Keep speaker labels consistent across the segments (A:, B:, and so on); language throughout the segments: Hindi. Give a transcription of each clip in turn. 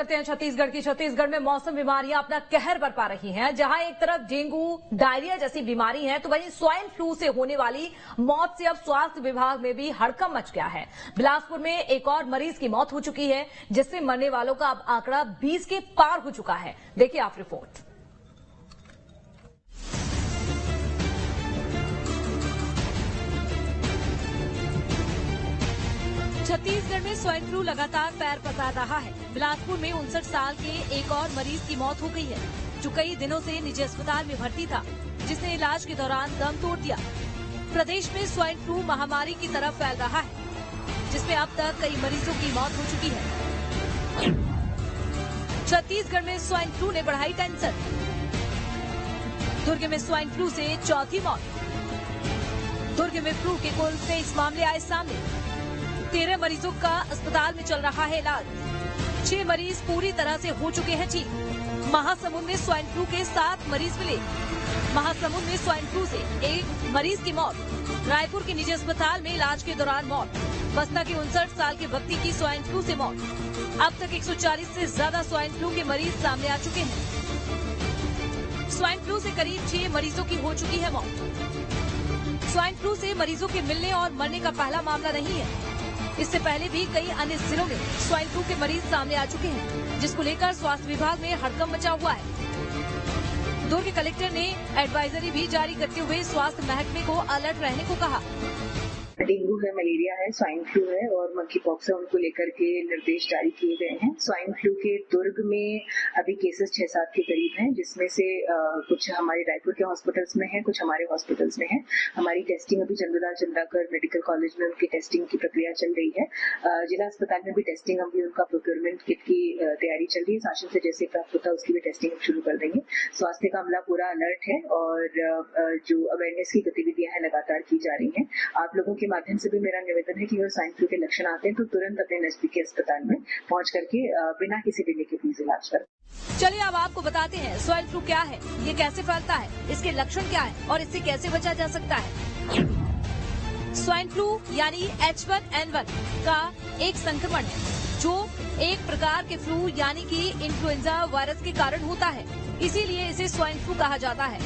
A: करते हैं छत्तीसगढ़ में मौसम बीमारियां अपना कहर बरपा रही हैं। जहां एक तरफ डेंगू, डायरिया जैसी बीमारी है, तो वहीं स्वाइन फ्लू से होने वाली मौत से अब स्वास्थ्य विभाग में भी हड़कंप मच गया है। बिलासपुर में एक और मरीज की मौत हो चुकी है, जिससे मरने वालों का अब आंकड़ा 20 के पार हो चुका है। देखिए आप रिपोर्ट। छत्तीसगढ़ में स्वाइन फ्लू लगातार पैर पसार रहा है। बिलासपुर में 59 साल के एक और मरीज की मौत हो गई है, जो कई दिनों से निजी अस्पताल में भर्ती था, जिसने इलाज के दौरान दम तोड़ दिया। प्रदेश में स्वाइन फ्लू महामारी की तरफ फैल रहा है, जिसमें अब तक कई मरीजों की मौत हो चुकी है। छत्तीसगढ़ में स्वाइन फ्लू ने बढ़ाई टेंशन। दुर्ग में स्वाइन फ्लू से चौथी मौत। दुर्ग में फ्लू के कुल 23 मामले आए सामने। 13 मरीजों का अस्पताल में चल रहा है इलाज। 6 मरीज पूरी तरह से हो चुके हैं ठीक। महासमुंद में स्वाइन फ्लू के 7 मरीज मिले। महासमुंद में स्वाइन फ्लू से एक मरीज की मौत। रायपुर के निजी अस्पताल में इलाज के दौरान मौत। बसना के 59 साल के व्यक्ति की स्वाइन फ्लू से मौत। अब तक 140 से ज्यादा स्वाइन फ्लू के मरीज सामने आ चुके हैं। स्वाइन फ्लू से करीब 6 मरीजों की हो चुकी है मौत। स्वाइन फ्लू से मरीजों के मिलने और मरने का पहला मामला नहीं है। इससे पहले भी कई अन्य जिलों में स्वाइन फ्लू के मरीज सामने आ चुके हैं, जिसको लेकर स्वास्थ्य विभाग में हड़कंप मचा हुआ है। दुर्ग कलेक्टर ने एडवाइजरी भी जारी करते हुए स्वास्थ्य महकमे को अलर्ट रहने को कहा।
B: डेंगू है, मलेरिया है, स्वाइन फ्लू है और मंकी पॉक्स है, उनको लेकर के निर्देश जारी किए गए हैं। स्वाइन फ्लू के दुर्ग में अभी केसेस 6-7 के करीब हैं, जिसमें से कुछ हमारे रायपुर के हॉस्पिटल्स में हैं, कुछ हमारे हॉस्पिटल्स में हैं। हमारी टेस्टिंग अभी चंदूलाल चंद्राकर मेडिकल कॉलेज में उनकी टेस्टिंग की प्रक्रिया चल रही है। जिला अस्पताल में भी टेस्टिंग, अभी उनका प्रोक्योरमेंट किट की तैयारी चल रही है। शासन से जैसे प्राप्त होता है उसकी भी टेस्टिंग शुरू कर देंगे। स्वास्थ्य का अमला पूरा अलर्ट है और जो अवेयरनेस की गतिविधियां हैं लगातार की जा रही हैं। आप लोगों के माध्यम से भी मेरा निवेदन है कि अगर स्वाइन फ्लू के लक्षण आते हैं तो तुरंत अपने नजदीकी अस्पताल में पहुंच करके बिना किसी डिले के प्लीज इलाज करें।
A: चलिए अब आपको बताते हैं स्वाइन फ्लू क्या है, ये कैसे फैलता है, इसके लक्षण क्या है और इससे कैसे बचा जा सकता है। स्वाइन फ्लू यानी H1N1 का एक संक्रमण है, जो एक प्रकार के फ्लू यानी कि इन्फ्लुएंजा वायरस के कारण होता है। इसीलिए इसे स्वाइन फ्लू कहा जाता है,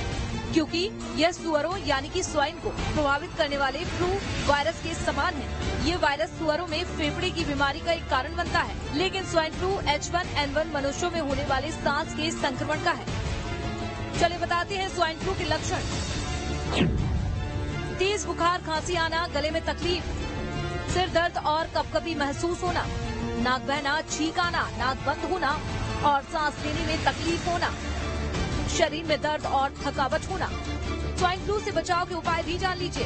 A: क्योंकि यह सुअरों यानी कि स्वाइन को प्रभावित करने वाले फ्लू वायरस के समान है। ये वायरस सुअरों में फेफड़े की बीमारी का एक कारण बनता है, लेकिन स्वाइन फ्लू H1N1 मनुष्यों में होने वाले सांस के संक्रमण का है। चलिए बताते हैं स्वाइन फ्लू के लक्षण। तेज बुखार, खांसी आना, गले में तकलीफ, सिर दर्द और कपकपी महसूस होना, नाक बहना, छींक आना, नाक बंद होना और सांस लेने में तकलीफ होना, शरीर में दर्द और थकावट होना। स्वाइन फ्लू से बचाव के उपाय भी जान लीजिए।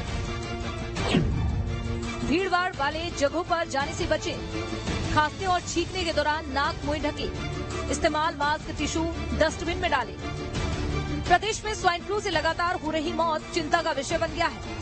A: भीड़-भाड़ वाले जगहों पर जाने से बचें। खांसने और छींकने के दौरान नाक मुंह ढकें। इस्तेमाल मास्क, टिश्यू डस्टबिन में डालें। प्रदेश में स्वाइन फ्लू से लगातार हो रही मौत चिंता का विषय बन गया है।